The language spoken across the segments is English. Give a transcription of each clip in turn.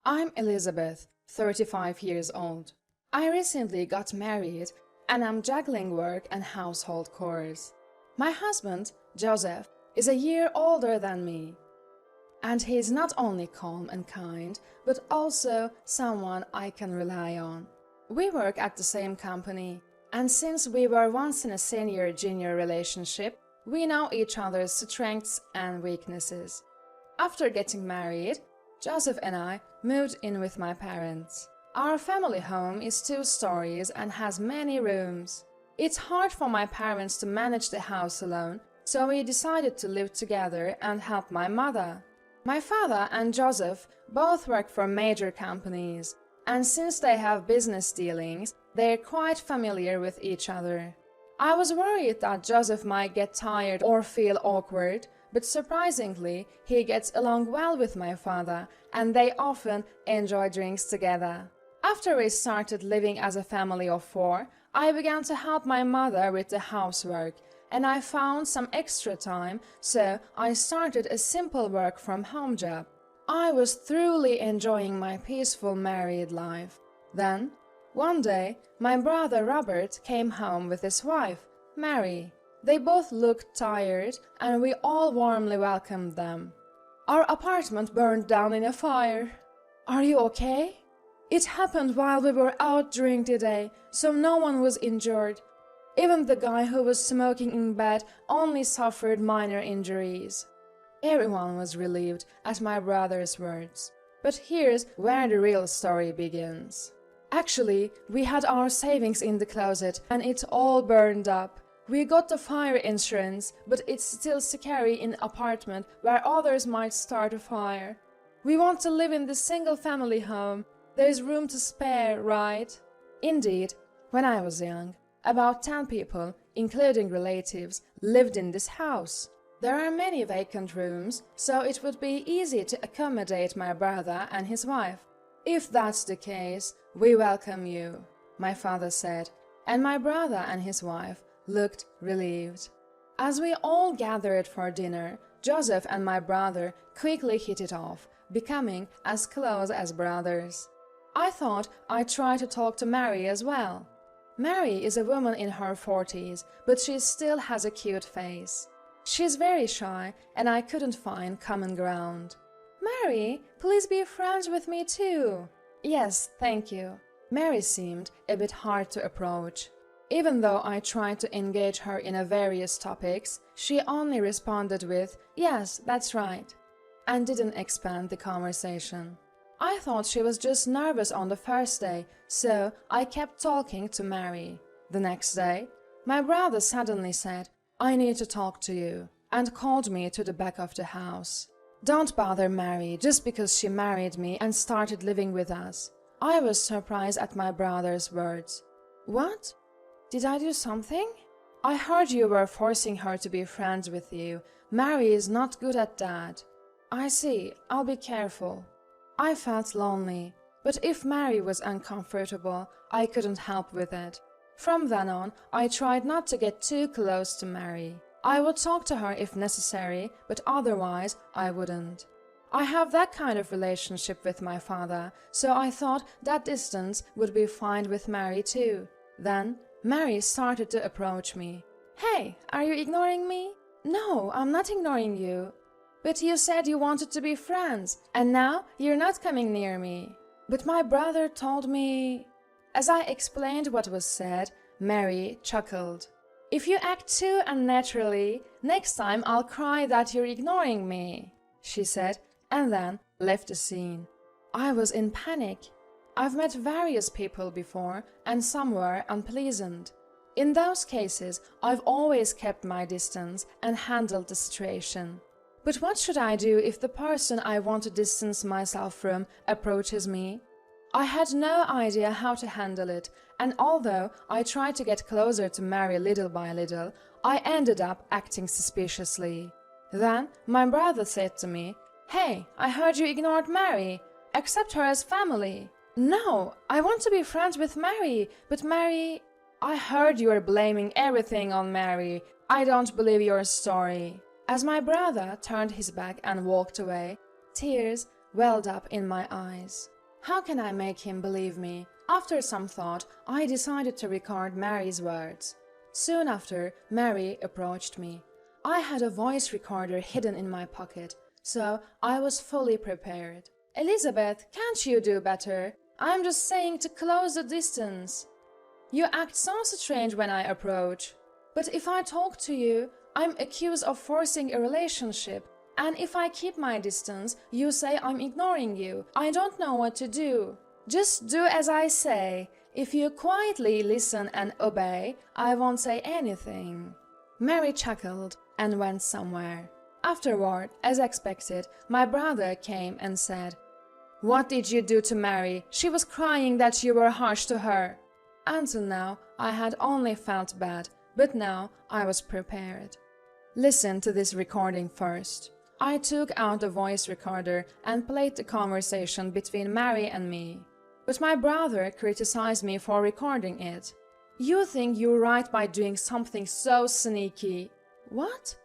I'm Elizabeth, 35 years old. I recently got married and I'm juggling work and household chores. My husband, Joseph, is a year older than me. And he's not only calm and kind, but also someone I can rely on. We work at the same company, and since we were once in a senior-junior relationship, we know each other's strengths and weaknesses. After getting married, Joseph and I moved in with my parents. Our family home is 2 stories and has many rooms. It's hard for my parents to manage the house alone, so we decided to live together and help my mother. My father and Joseph both work for major companies, and since they have business dealings, they're quite familiar with each other. I was worried that Joseph might get tired or feel awkward, but surprisingly, he gets along well with my father, and they often enjoy drinks together. After we started living as a family of 4, I began to help my mother with the housework, and I found some extra time, so I started a simple work-from-home job. I was thoroughly enjoying my peaceful married life. Then, one day, my brother Robert came home with his wife, Mary. They both looked tired, and we all warmly welcomed them. Our apartment burned down in a fire. Are you okay? It happened while we were out during the day, so no one was injured. Even the guy who was smoking in bed only suffered minor injuries. Everyone was relieved at my brother's words. But here's where the real story begins. Actually, we had our savings in the closet and it all burned up. We got the fire insurance, but it's still scary in an apartment where others might start a fire. We want to live in this single-family home. There's room to spare, right? Indeed, when I was young, about 10 people, including relatives, lived in this house. There are many vacant rooms, so it would be easy to accommodate my brother and his wife. If that's the case, we welcome you, my father said, and my brother and his wife looked relieved. As we all gathered for dinner, Joseph and my brother quickly hit it off, becoming as close as brothers. I thought I'd try to talk to Mary as well. Mary is a woman in her 40s, but she still has a cute face. She's very shy, and I couldn't find common ground. Mary, please be friends with me too. Yes, thank you. Mary seemed a bit hard to approach. Even though I tried to engage her in various topics, she only responded with, "Yes, that's right," and didn't expand the conversation. I thought she was just nervous on the first day, so I kept talking to Mary. The next day, my brother suddenly said, "I need to talk to you," and called me to the back of the house. Don't bother Mary just because she married me and started living with us. I was surprised at my brother's words. What? Did I do something? I heard you were forcing her to be friends with you. Mary is not good at that. I see, I'll be careful. I felt lonely, but if Mary was uncomfortable, I couldn't help with it. From then on, I tried not to get too close to Mary. I would talk to her if necessary, but otherwise I wouldn't. I have that kind of relationship with my father, so I thought that distance would be fine with Mary too. Then, Mary started to approach me. "Hey, are you ignoring me?" "No, I'm not ignoring you." "But you said you wanted to be friends, and now you're not coming near me." "But my brother told me—" As I explained what was said, Mary chuckled. "If you act too unnaturally, next time I'll cry that you're ignoring me," she said, and then left the scene. I was in panic. I've met various people before, and some were unpleasant. In those cases, I've always kept my distance and handled the situation. But what should I do if the person I want to distance myself from approaches me? I had no idea how to handle it, and although I tried to get closer to Mary little by little, I ended up acting suspiciously. Then my brother said to me, "Hey, I heard you ignored Mary. Accept her as family." "No, I want to be friends with Mary, but Mary—" "I heard you were blaming everything on Mary. I don't believe your story." As my brother turned his back and walked away, tears welled up in my eyes. How can I make him believe me? After some thought, I decided to record Mary's words. Soon after, Mary approached me. I had a voice recorder hidden in my pocket, so I was fully prepared. "Elizabeth, can't you do better? I'm just saying to close the distance. You act so strange when I approach. But if I talk to you, I'm accused of forcing a relationship. And if I keep my distance, you say I'm ignoring you. I don't know what to do. Just do as I say. If you quietly listen and obey, I won't say anything." Mary chuckled and went somewhere. Afterward, as expected, my brother came and said, "What did you do to Mary? She was crying that you were harsh to her." Until now, I had only felt bad, but now I was prepared. Listen to this recording first. I took out the voice recorder and played the conversation between Mary and me. But my brother criticized me for recording it. "You think you're right by doing something so sneaky." What?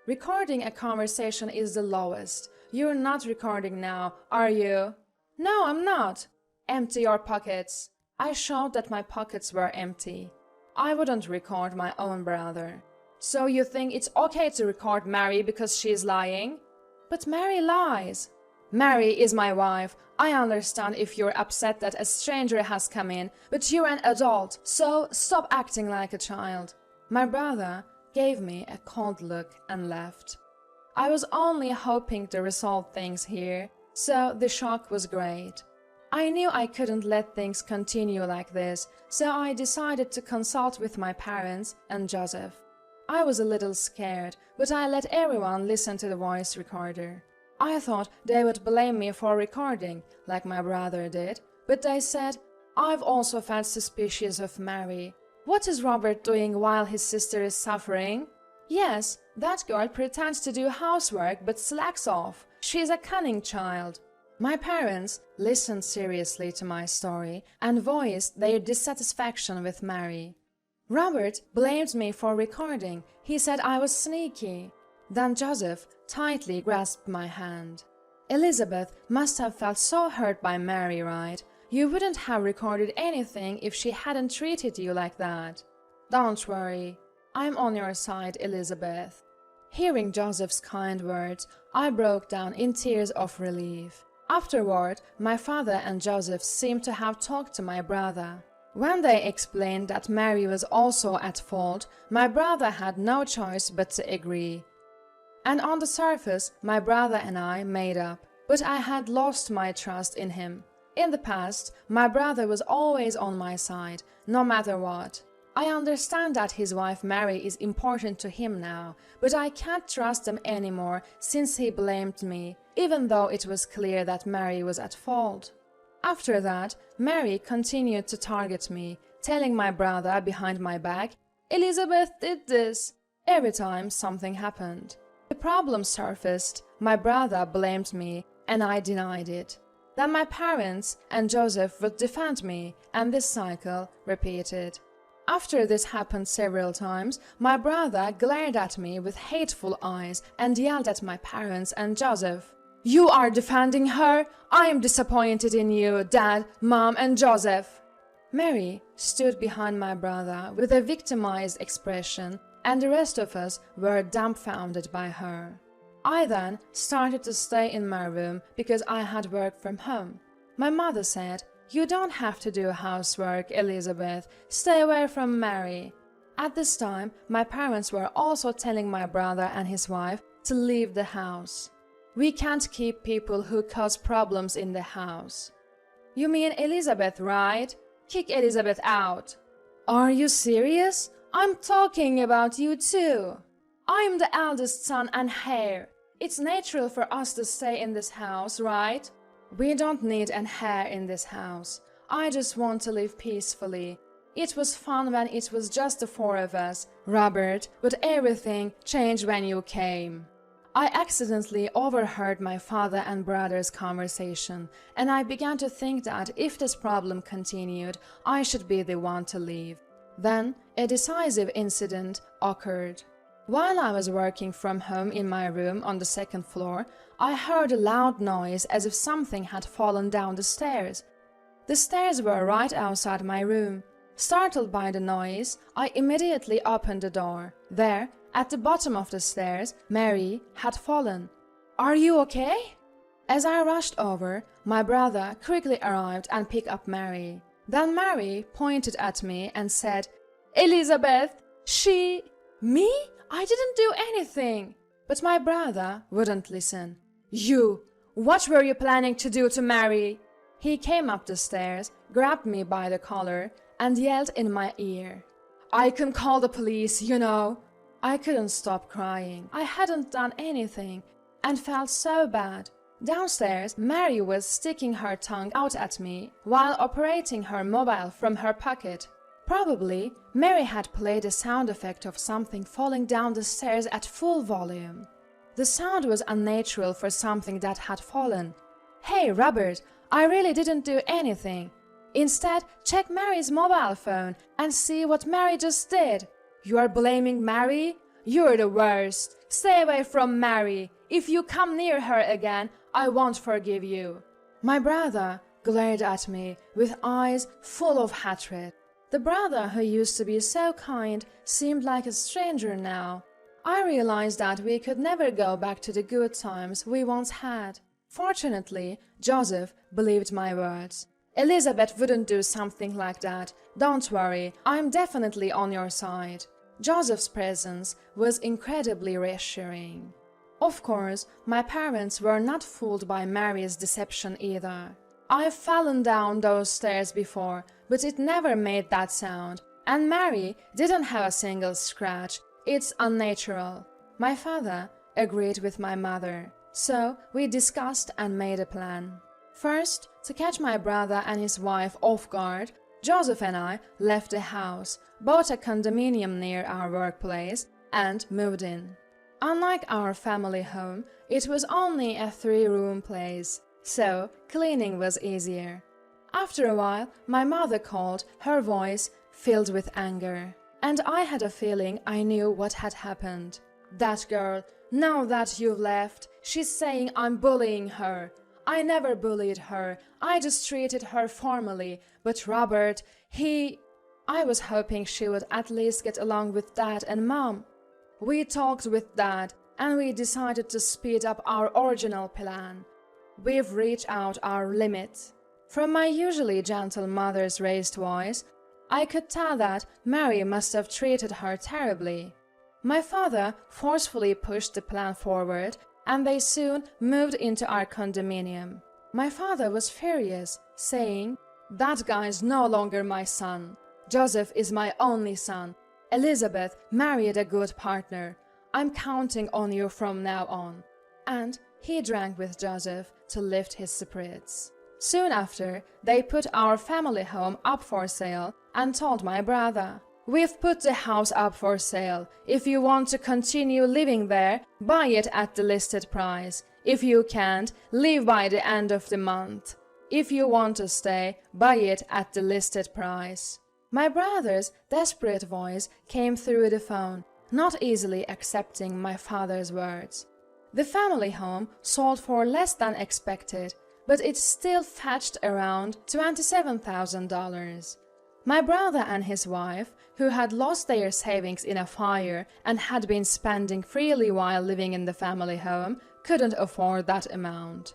Recording a conversation is the lowest. You're not recording now, are you? No, I'm not. Empty your pockets. I showed that my pockets were empty. I wouldn't record my own brother. So you think it's okay to record Mary because she's lying? But Mary lies. Mary is my wife. I understand if you're upset that a stranger has come in, but you're an adult, so stop acting like a child. My brother gave me a cold look and left. I was only hoping to resolve things here, so the shock was great. I knew I couldn't let things continue like this, so I decided to consult with my parents and Joseph. I was a little scared, but I let everyone listen to the voice recorder. I thought they would blame me for recording, like my brother did, but they said, "I've also felt suspicious of Mary. What is Robert doing while his sister is suffering? Yes, that girl pretends to do housework but slacks off. She's a cunning child." My parents listened seriously to my story and voiced their dissatisfaction with Mary. Robert blamed me for recording. He said I was sneaky. Then Joseph tightly grasped my hand. "Elizabeth must have felt so hurt by Mary, right? You wouldn't have recorded anything if she hadn't treated you like that. Don't worry. I'm on your side, Elizabeth." Hearing Joseph's kind words, I broke down in tears of relief. Afterward, my father and Joseph seemed to have talked to my brother. When they explained that Mary was also at fault, my brother had no choice but to agree. And on the surface, my brother and I made up, but I had lost my trust in him. In the past, my brother was always on my side, no matter what. I understand that his wife Mary is important to him now, but I can't trust him anymore since he blamed me, even though it was clear that Mary was at fault. After that, Mary continued to target me, telling my brother behind my back, "Elizabeth did this," every time something happened. The problem surfaced, my brother blamed me, and I denied it. Then my parents and Joseph would defend me, and this cycle repeated. After this happened several times, my brother glared at me with hateful eyes and yelled at my parents and Joseph. "You are defending her? I am disappointed in you, Dad, Mom, and Joseph." Mary stood behind my brother with a victimized expression, and the rest of us were dumbfounded by her. I then started to stay in my room because I had work from home. My mother said, "You don't have to do housework, Elizabeth. Stay away from Mary." At this time, my parents were also telling my brother and his wife to leave the house. We can't keep people who cause problems in the house. "You mean Elizabeth, right? Kick Elizabeth out." "Are you serious? I'm talking about you too. I'm the eldest son and heir. It's natural for us to stay in this house, right?" "We don't need an heir in this house. I just want to live peacefully. It was fun when it was just the four of us, Robert, but everything changed when you came." I accidentally overheard my father and brother's conversation, and I began to think that if this problem continued, I should be the one to leave. Then a decisive incident occurred. While I was working from home in my room on the second floor, I heard a loud noise as if something had fallen down the stairs. The stairs were right outside my room. Startled by the noise, I immediately opened the door. There, at the bottom of the stairs, Mary had fallen. "Are you okay?" As I rushed over, my brother quickly arrived and picked up Mary. Then Mary pointed at me and said, "Elizabeth, Me? I didn't do anything." But my brother wouldn't listen. What were you planning to do to Mary?" He came up the stairs, grabbed me by the collar, and yelled in my ear, "I can call the police, you know." I couldn't stop crying. I hadn't done anything and felt so bad. Downstairs, Mary was sticking her tongue out at me while operating her mobile from her pocket. Probably, Mary had played a sound effect of something falling down the stairs at full volume. The sound was unnatural for something that had fallen. "Hey, Robert, I really didn't do anything. Instead, check Mary's mobile phone and see what Mary just did." "You are blaming Mary? You're the worst. Stay away from Mary. If you come near her again, I won't forgive you." My brother glared at me with eyes full of hatred. The brother who used to be so kind seemed like a stranger now. I realized that we could never go back to the good times we once had. Fortunately, Joseph believed my words. "Elizabeth wouldn't do something like that. Don't worry, I'm definitely on your side." Joseph's presence was incredibly reassuring. Of course, my parents were not fooled by Mary's deception either. I've fallen down those stairs before, but it never made that sound, and Mary didn't have a single scratch. It's unnatural. My father agreed with my mother, so we discussed and made a plan. First, to catch my brother and his wife off guard, Joseph and I left the house, bought a condominium near our workplace, and moved in. Unlike our family home, it was only a 3-room place, so cleaning was easier. After a while, my mother called, her voice filled with anger, and I had a feeling I knew what had happened. "That girl, now that you've left, she's saying I'm bullying her. I never bullied her, I just treated her formally, but Robert, I was hoping she would at least get along with Dad and Mom. We talked with Dad, and we decided to speed up our original plan. We've reached out our limit." From my usually gentle mother's raised voice, I could tell that Mary must have treated her terribly. My father forcefully pushed the plan forward, and they soon moved into our condominium. My father was furious, saying, "That guy's no longer my son. Joseph is my only son. Elizabeth married a good partner. I'm counting on you from now on." And he drank with Joseph to lift his spirits. Soon after, they put our family home up for sale and told my brother, "We've put the house up for sale. If you want to continue living there, buy it at the listed price. If you can't, leave by the end of the month. If you want to stay, buy it at the listed price." My brother's desperate voice came through the phone, not easily accepting my father's words. The family home sold for less than expected, but it still fetched around $27,000. My brother and his wife, who had lost their savings in a fire and had been spending freely while living in the family home, couldn't afford that amount.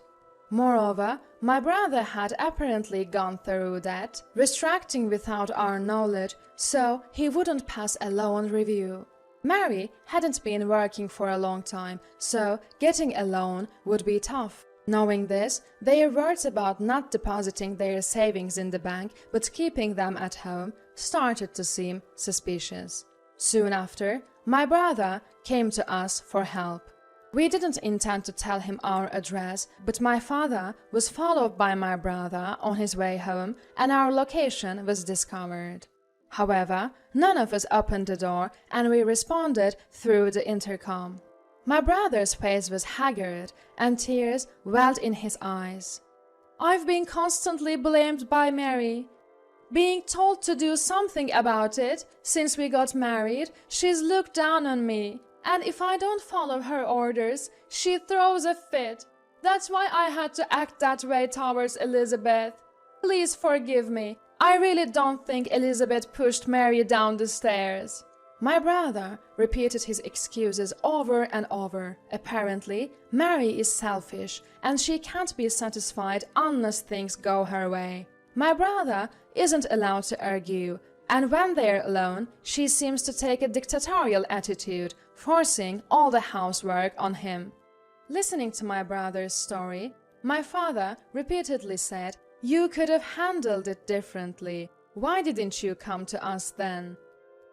Moreover, my brother had apparently gone through debt, restricting without our knowledge, so he wouldn't pass a loan review. Mary hadn't been working for a long time, so getting a loan would be tough. Knowing this, their words about not depositing their savings in the bank but keeping them at home started to seem suspicious. Soon after, my brother came to us for help. We didn't intend to tell him our address, but my father was followed by my brother on his way home, and our location was discovered. However, none of us opened the door, and we responded through the intercom. My brother's face was haggard, and tears welled in his eyes. "I've been constantly blamed by Mary. Being told to do something about it since we got married, she's looked down on me. And if I don't follow her orders, she throws a fit. That's why I had to act that way towards Elizabeth. Please forgive me. I really don't think Elizabeth pushed Mary down the stairs." My brother repeated his excuses over and over. Apparently, Mary is selfish and she can't be satisfied unless things go her way. My brother isn't allowed to argue, and when they're alone, she seems to take a dictatorial attitude, forcing all the housework on him. Listening to my brother's story, my father repeatedly said, "You could have handled it differently. Why didn't you come to us then?"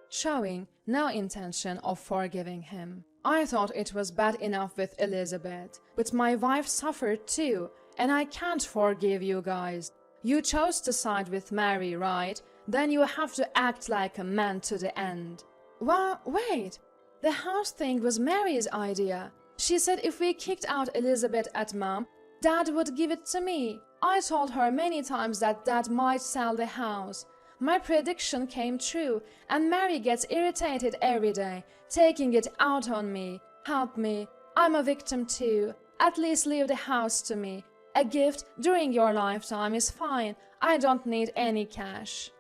Showing no intention of forgiving him. I thought it was bad enough with Elizabeth, but my wife suffered too, and I can't forgive you guys. You chose to side with Mary, right? Then you have to act like a man to the end. Well, wait. The house thing was Mary's idea. She said if we kicked out Elizabeth at Mom, Dad would give it to me. I told her many times that Dad might sell the house. My prediction came true, and Mary gets irritated every day, taking it out on me. Help me. I'm a victim too. At least leave the house to me. A gift during your lifetime is fine. I don't need any cash.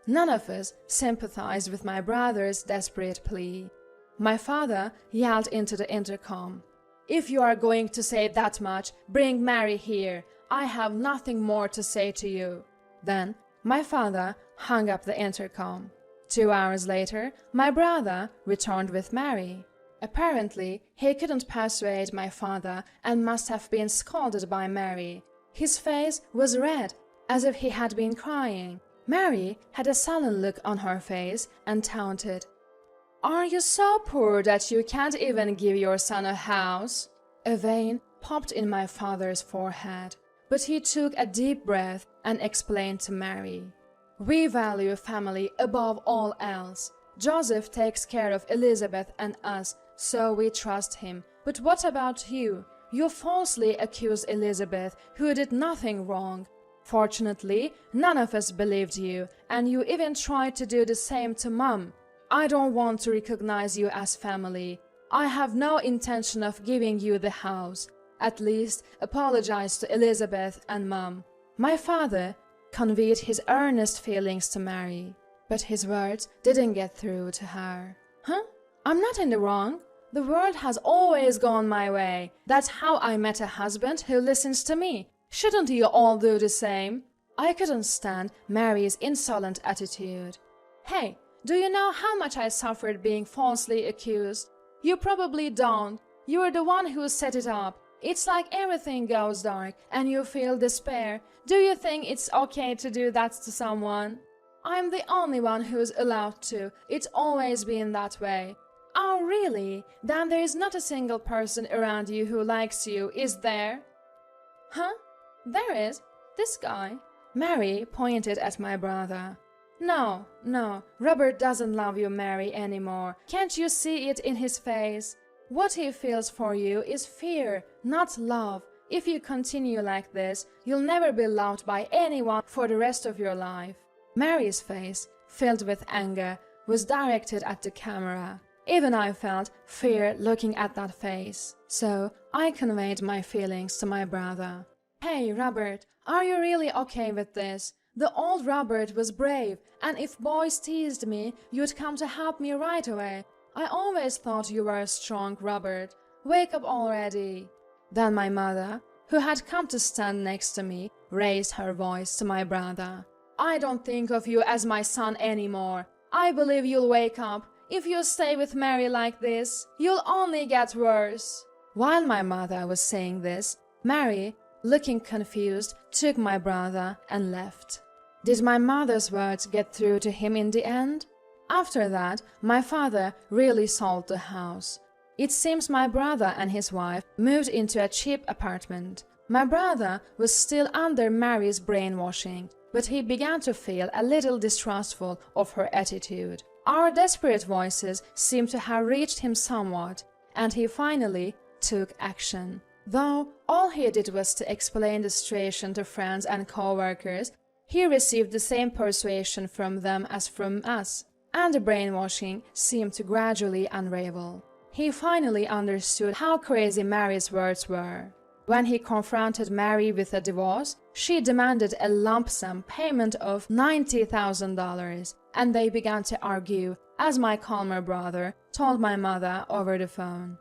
None of us sympathized with my brother's desperate plea. My father yelled into the intercom, "If you are going to say that much, bring Mary here. I have nothing more to say to you." Then my father hung up the intercom. 2 hours later, my brother returned with Mary. Apparently, he couldn't persuade my father and must have been scolded by Mary. His face was red, as if he had been crying. Mary had a sullen look on her face and taunted, "Are you so poor that you can't even give your son a house?" A vein popped in my father's forehead, but he took a deep breath and explained to Mary, "We value family above all else. Joseph takes care of Elizabeth and us, so we trust him. But what about you? You falsely accused Elizabeth, who did nothing wrong. Fortunately, none of us believed you, and you even tried to do the same to Mom. I don't want to recognize you as family. I have no intention of giving you the house. At least apologize to Elizabeth and Mom." My father conveyed his earnest feelings to Mary, but his words didn't get through to her. "Huh? I'm not in the wrong. The world has always gone my way. That's how I met a husband who listens to me. Shouldn't you all do the same?" I couldn't stand Mary's insolent attitude. "Hey, do you know how much I suffered being falsely accused? You probably don't. You're the one who set it up. It's like everything goes dark and you feel despair. Do you think it's okay to do that to someone? I'm the only one who's allowed to. It's always been that way." "Oh, really? Then there is not a single person around you who likes you, is there?" "Huh? There is. This guy." Mary pointed at my brother. No, Robert doesn't love you, Mary, anymore. Can't you see it in his face? What he feels for you is fear, not love. If you continue like this, you'll never be loved by anyone for the rest of your life." Mary's face, filled with anger, was directed at the camera. Even I felt fear looking at that face. So I conveyed my feelings to my brother. "Hey, Robert, are you really okay with this? The old Robert was brave, and if boys teased me, you'd come to help me right away. I always thought you were strong, Robert. Wake up already." Then my mother, who had come to stand next to me, raised her voice to my brother. "I don't think of you as my son anymore. I believe you'll wake up. If you stay with Mary like this, you'll only get worse." While my mother was saying this, Mary, looking confused, took my brother and left. Did my mother's words get through to him in the end? After that, my father really sold the house. It seems my brother and his wife moved into a cheap apartment. My brother was still under Mary's brainwashing, but he began to feel a little distrustful of her attitude. Our desperate voices seemed to have reached him somewhat, and he finally took action. Though all he did was to explain the situation to friends and co-workers, he received the same persuasion from them as from us, and the brainwashing seemed to gradually unravel. he finally understood how crazy Mary's words were. When he confronted Mary with a divorce, she demanded a lump sum payment of $90,000, and they began to argue, as my calmer brother told my mother over the phone.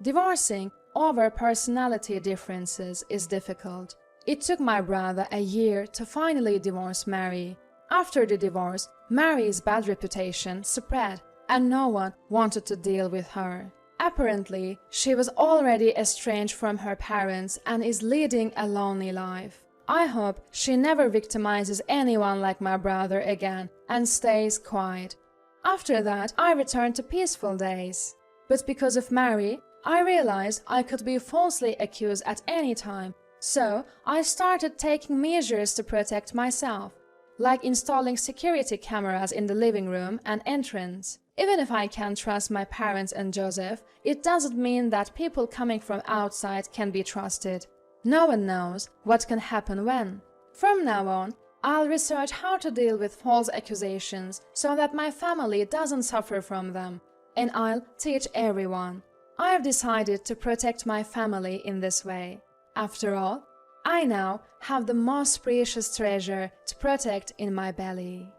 Divorcing over personality differences is difficult. It took my brother a year to finally divorce Mary. After the divorce, Mary's bad reputation spread, and no one wanted to deal with her. Apparently, she was already estranged from her parents and is leading a lonely life. I hope she never victimizes anyone like my brother again and stays quiet. After that, I returned to peaceful days. But because of Mary, I realized I could be falsely accused at any time, so I started taking measures to protect myself, like installing security cameras in the living room and entrance. Even if I can't trust my parents and Joseph, it doesn't mean that people coming from outside can be trusted. No one knows what can happen when. From now on, I'll research how to deal with false accusations so that my family doesn't suffer from them, and I'll teach everyone. I've decided to protect my family in this way. After all, I now have the most precious treasure to protect in my belly.